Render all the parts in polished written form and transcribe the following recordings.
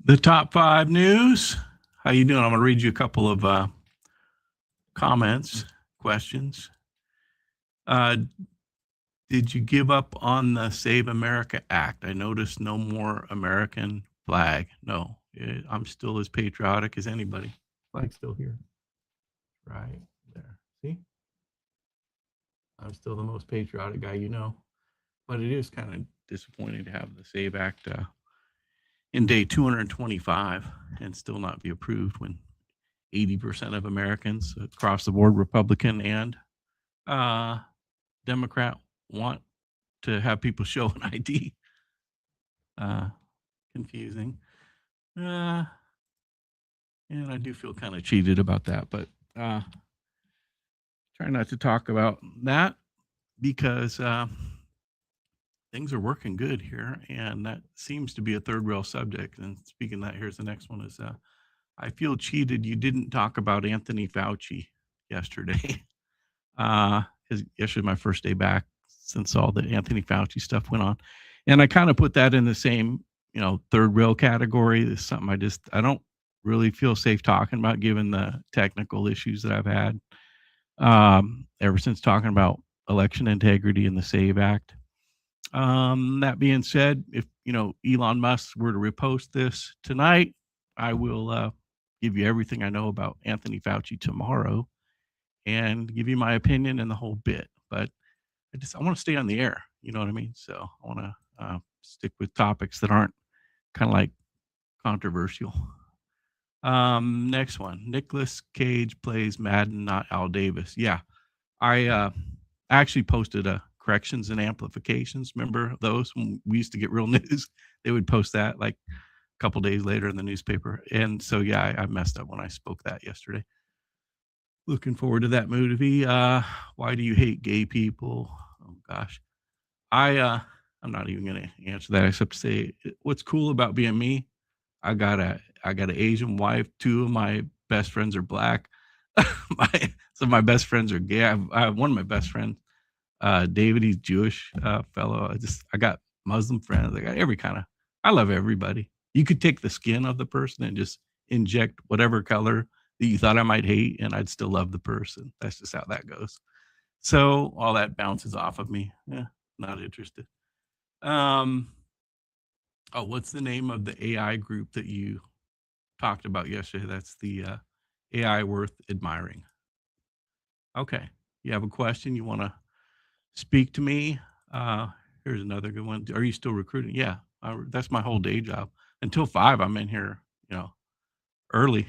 The top 5 news. How you doing? I'm going to read you a couple of comments, questions. Did you give up on the Save America Act? I noticed no more American flag. No, I'm still as patriotic as anybody. Flag's still here. Right there. See? I'm still the most patriotic guy you know. But it is kind of disappointing to have the Save Act in day 225 and still not be approved when 80% of Americans across the board, Republican and Democrat, want to have people show an ID. Confusing. And I do feel kind of cheated about that, but try not to talk about that because things are working good here, and that seems to be a third rail subject. And speaking of that, here's the next one is I feel cheated. You didn't talk about Anthony Fauci yesterday. Yesterday my first day back since all the Anthony Fauci stuff went on. And I kind of put that in the same, third rail category. It's something I don't really feel safe talking about given the technical issues that I've had ever since talking about election integrity and the SAVE Act. That being said, if, Elon Musk were to repost this tonight, I will give you everything I know about Anthony Fauci tomorrow and give you my opinion and the whole bit. But I want to stay on the air. You know what I mean? So I want to stick with topics that aren't kind of like controversial. Next one. Nicolas Cage plays Madden, not Al Davis. Yeah. I actually posted a corrections and amplifications. Remember those when we used to get real news? They would post that like a couple days later in the newspaper. And so, yeah, I messed up when I spoke that yesterday. Looking forward to that movie. Why do you hate gay people? Oh gosh. I'm not even going to answer that except to say what's cool about being me. I got an Asian wife. 2 of my best friends are black. Some of my best friends are gay. I have one of my best friends, David. He's Jewish fellow. I got Muslim friends. I got every kind of. I love everybody. You could take the skin of the person and just inject whatever color that you thought I might hate, and I'd still love the person. That's just how that goes. So all that bounces off of me. Yeah, not interested. What's the name of the AI group that you talked about yesterday? That's the AI Worth Admiring. Okay. You have a question? You want to speak to me? Here's another good one. Are you still recruiting? Yeah. That's my whole day job. Until 5, I'm in here, early,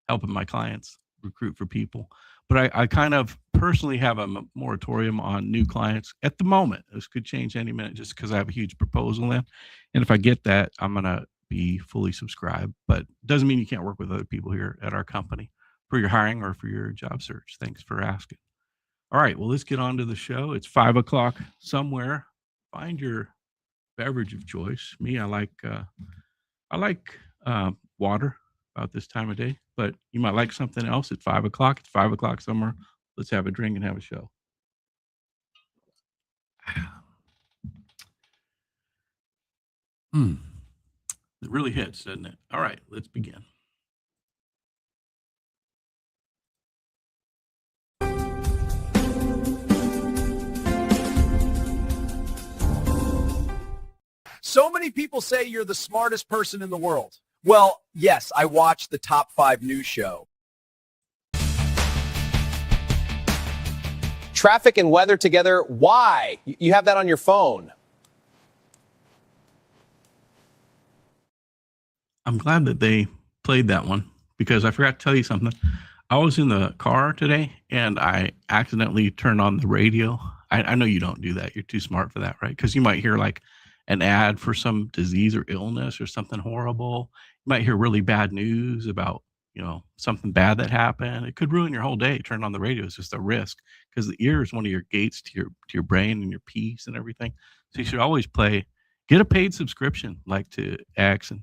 helping my clients recruit for people. But I kind of personally have a moratorium on new clients at the moment. This could change any minute just because I have a huge proposal in. And if I get that, I'm going to be fully subscribed. But it doesn't mean you can't work with other people here at our company for your hiring or for your job search. Thanks for asking. All right, well, let's get on to the show. It's 5 o'clock somewhere. Find your beverage of choice. Me, I like water about this time of day, but you might like something else at 5 o'clock. It's 5 o'clock somewhere. Let's have a drink and have a show. It really hits, doesn't it? All right, let's begin. So many people say you're the smartest person in the world. Well, yes, I watch the Top 5 News Show. Traffic and weather together. Why? You have that on your phone. I'm glad that they played that one because I forgot to tell you something. I was in the car today and I accidentally turned on the radio. I know you don't do that. You're too smart for that, right? Because you might hear like an ad for some disease or illness or something horrible. You might hear really bad news about, something bad that happened. It could ruin your whole day. Turn on the radio. It's just a risk because the ear is one of your gates to your brain and your peace and everything. So you should always get a paid subscription like to X and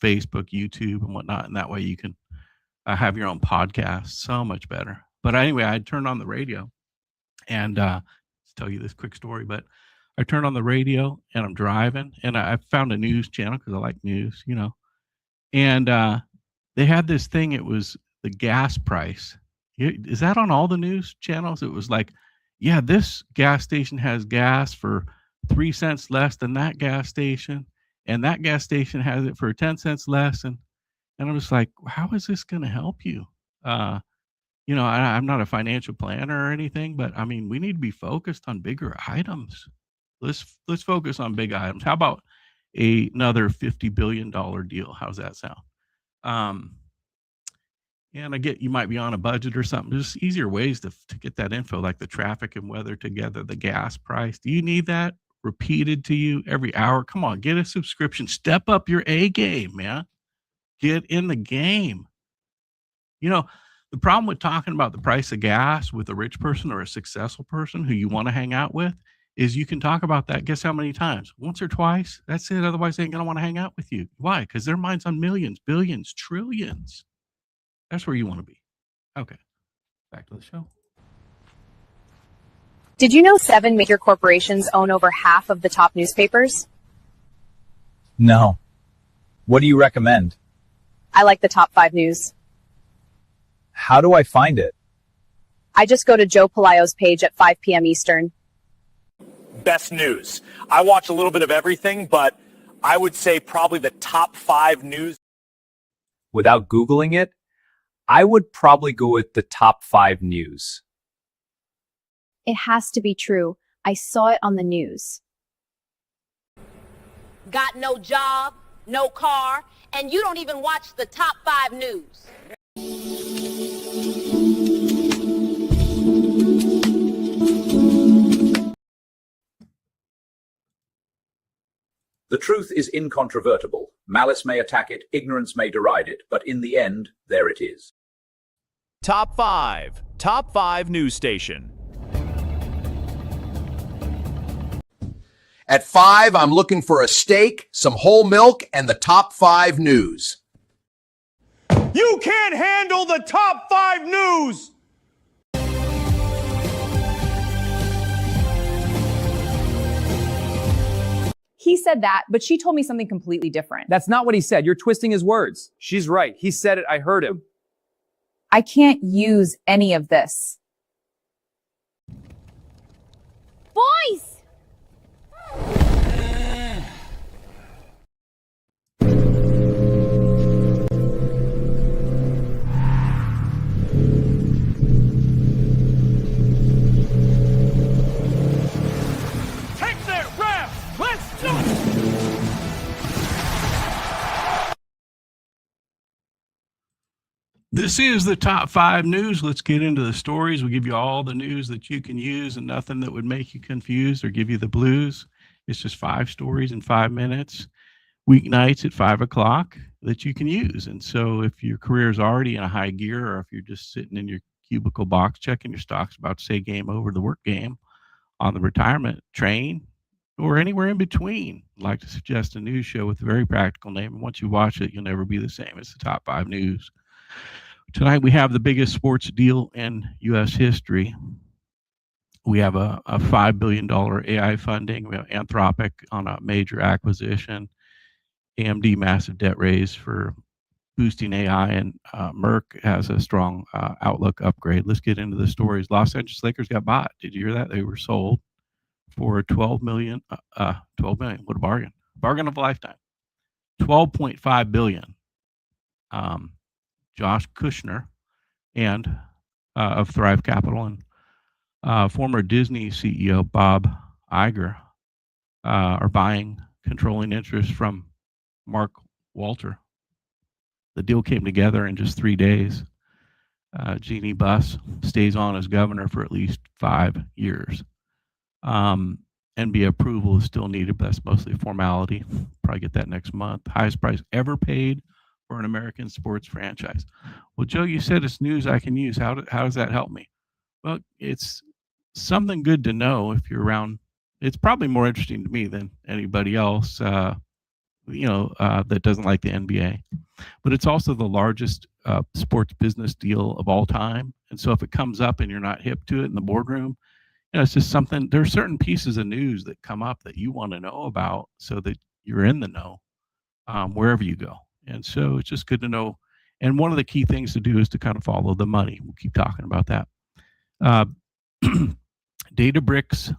Facebook, YouTube and whatnot. And that way you can have your own podcast. So much better. But anyway, I turned on the radio and let's tell you this quick story, but I turned on the radio and I'm driving and I found a news channel because I like news, And they had this thing. It was the gas price. Is that on all the news channels? It was like, yeah, this gas station has gas for 3 cents less than that gas station, and that gas station has it for 10 cents less. And I was like, how is this going to help you? I'm not a financial planner or anything, but I mean, we need to be focused on bigger items. Let's focus on big items. How about another $50 billion deal? How's that sound? And I get you might be on a budget or something. There's easier ways to get that info, like the traffic and weather together, the gas price. Do you need that repeated to you every hour? Come on, get a subscription. Step up your A game, man. Get in the game. The problem with talking about the price of gas with a rich person or a successful person who you want to hang out with is you can talk about that. Guess how many times? Once or twice. That's it. Otherwise, they ain't going to want to hang out with you. Why? Because their mind's on millions, billions, trillions. That's where you want to be. Okay. Back to the show. Did you know 7 major corporations own over half of the top newspapers? No. What do you recommend? I like the top 5 news. How do I find it? I just go to Joe Palaio's page at 5 p.m. Eastern. Best news. I watch a little bit of everything, but I would say probably the top 5 news. Without Googling it, I would probably go with the top 5 news. It has to be true. I saw it on the news. Got no job, no car, and you don't even watch the top 5 news. The truth is incontrovertible. Malice may attack it, ignorance may deride it, but in the end, there it is. Top 5 news station. At 5, I'm looking for a steak, some whole milk, and the top 5 news. You can't handle the top 5 news! He said that, but she told me something completely different. That's not what he said. You're twisting his words. She's right. He said it. I heard him. I can't use any of this. Boys! Take that ref! Let's do it! This is the top 5 news. Let's get into the stories. We'll give you all the news that you can use and nothing that would make you confused or give you the blues. It's just 5 stories in 5 minutes, weeknights at 5 o'clock that you can use. And so if your career is already in a high gear, or if you're just sitting in your cubicle box checking your stocks, about to say game over, the work game on the retirement train, or anywhere in between, I'd like to suggest a news show with a very practical name. And once you watch it, you'll never be the same. It's the top 5 news. Tonight, we have the biggest sports deal in U.S. history. We have a $5 billion AI funding. We have Anthropic on a major acquisition. AMD massive debt raise for boosting AI, and Maersk has a strong outlook upgrade. Let's get into the stories. Los Angeles Lakers got bought. Did you hear that? They were sold for $12 million. $12 million. What a bargain. Bargain of a lifetime. $12.5 billion. Josh Kushner and of Thrive Capital and former Disney CEO Bob Iger are buying controlling interest from Mark Walter. The deal came together in just 3 days. Jeanie Buss stays on as governor for at least 5 years. NBA approval is still needed, but that's mostly a formality. Probably get that next month. Highest price ever paid for an American sports franchise. Well, Joe, you said it's news I can use. How does that help me? Well, it's something good to know if you're around. It's probably more interesting to me than anybody else, that doesn't like the NBA. But it's also the largest sports business deal of all time. And so if it comes up and you're not hip to it in the boardroom, it's just something. There are certain pieces of news that come up that you want to know about so that you're in the know wherever you go. And so it's just good to know. And one of the key things to do is to kind of follow the money. We'll keep talking about that. Databricks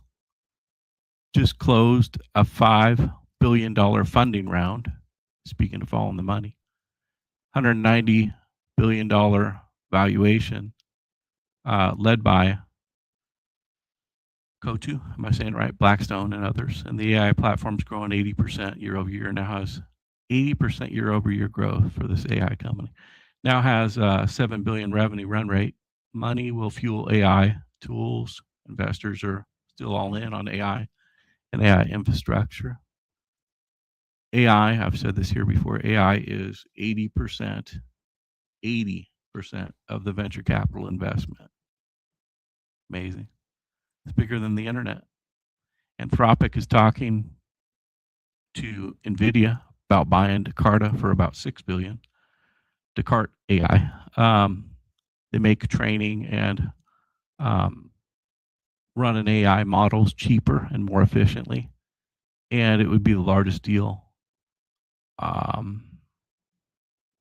just closed a $5 billion funding round. Speaking of following the money, $190 billion valuation, led by Coatue, am I saying it right? Blackstone and others. And the AI platform's growing 80% year over year. Now has 80% year over year growth for this AI company. Now has $7 billion revenue run rate. Money will fuel AI tools. Investors are still all in on AI and AI infrastructure. AI, I've said this here before, AI is 80% of the venture capital investment. Amazing. It's bigger than the internet. Anthropic is talking to NVIDIA about buying Descartes for about $6 billion. Descartes AI. They make training and running AI models cheaper and more efficiently. And it would be the largest deal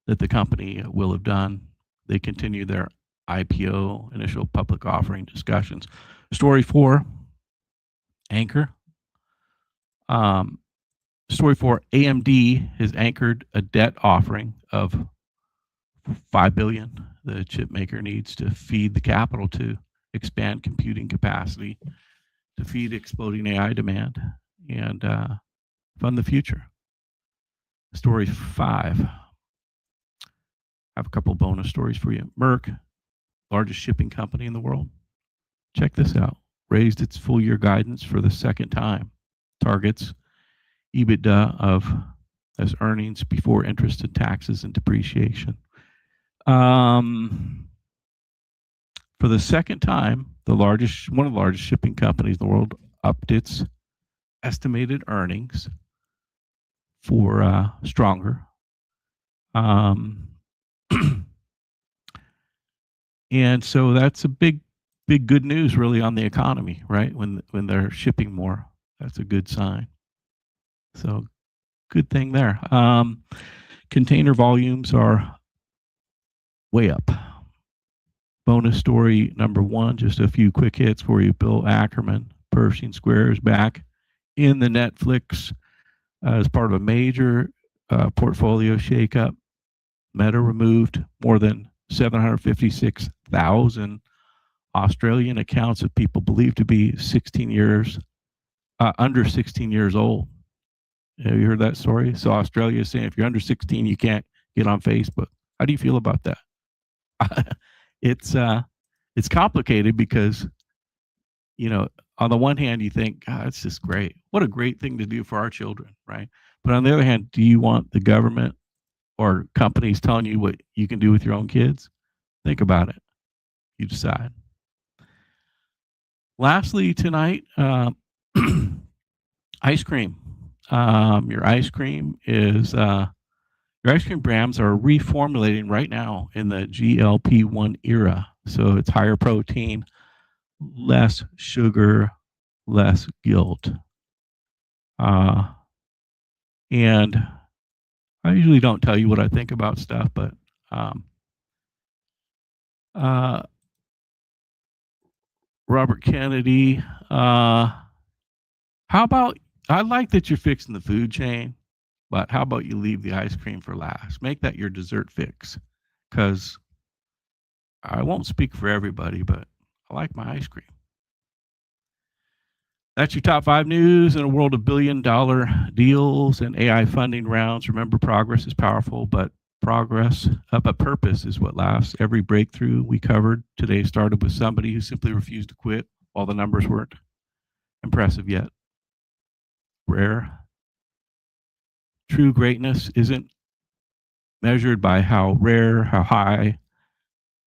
that the company will have done. They continue their IPO, initial public offering discussions. Story 4, Anchor. Story 4, AMD has anchored a debt offering of $5 billion the chip maker needs to feed the capital to expand computing capacity, to feed exploding AI demand, and fund the future. Story 5. I have a couple bonus stories for you. Maersk, largest shipping company in the world. Check this out. Raised its full year guidance for the second time. Targets EBITDA of as earnings before interest and taxes and depreciation. For the second time, one of the largest shipping companies in the world upped its estimated earnings for stronger. And so that's a big good news really on the economy, right? When they're shipping more, that's a good sign. So good thing there. Container volumes are way up. Bonus story number 1, just a few quick hits for you. Bill Ackerman, Pershing Square, is back in the Netflix as part of a major portfolio shakeup. Meta removed more than 756,000 Australian accounts of people believed to be under 16 years old. Have you heard that story? So Australia is saying if you're under 16, you can't get on Facebook. How do you feel about that? It's complicated because, you know, on the one hand, you think, God, it's just great. What a great thing to do for our children, right? But on the other hand, do you want the government or companies telling you what you can do with your own kids? Think about it. You decide. Lastly, tonight, ice cream. Your ice cream brands are reformulating right now in the GLP-1 era. So it's higher protein, less sugar, less guilt. And I usually don't tell you what I think about stuff, but Robert Kennedy, how about, I like that you're fixing the food chain, but how about you leave the ice cream for last? Make that your dessert fix, because I won't speak for everybody, but I like my ice cream. That's your top 5 news in a world of billion-dollar deals and AI funding rounds. Remember, progress is powerful, but purpose is what lasts. Every breakthrough we covered today started with somebody who simply refused to quit while the numbers weren't impressive yet. Rare. True greatness isn't measured by how rare, how high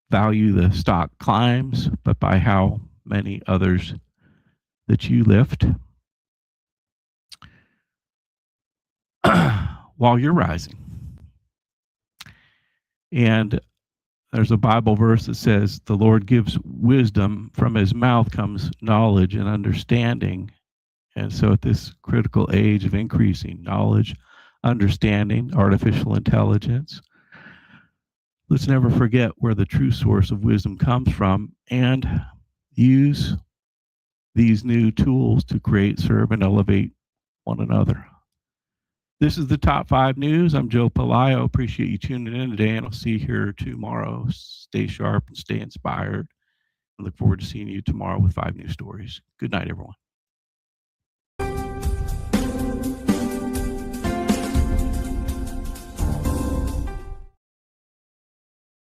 value the stock climbs, but by how many others that you lift while you're rising. And there's a Bible verse that says, the Lord gives wisdom, from his mouth comes knowledge and understanding. And so at this critical age of increasing knowledge, understanding artificial intelligence. Let's never forget where the true source of wisdom comes from and use these new tools to create, serve, and elevate one another. This is the Top 5 News. I'm Joe Palaio. Appreciate you tuning in today, and I'll see you here tomorrow. Stay sharp and stay inspired. I look forward to seeing you tomorrow with 5 new stories. Good night, everyone.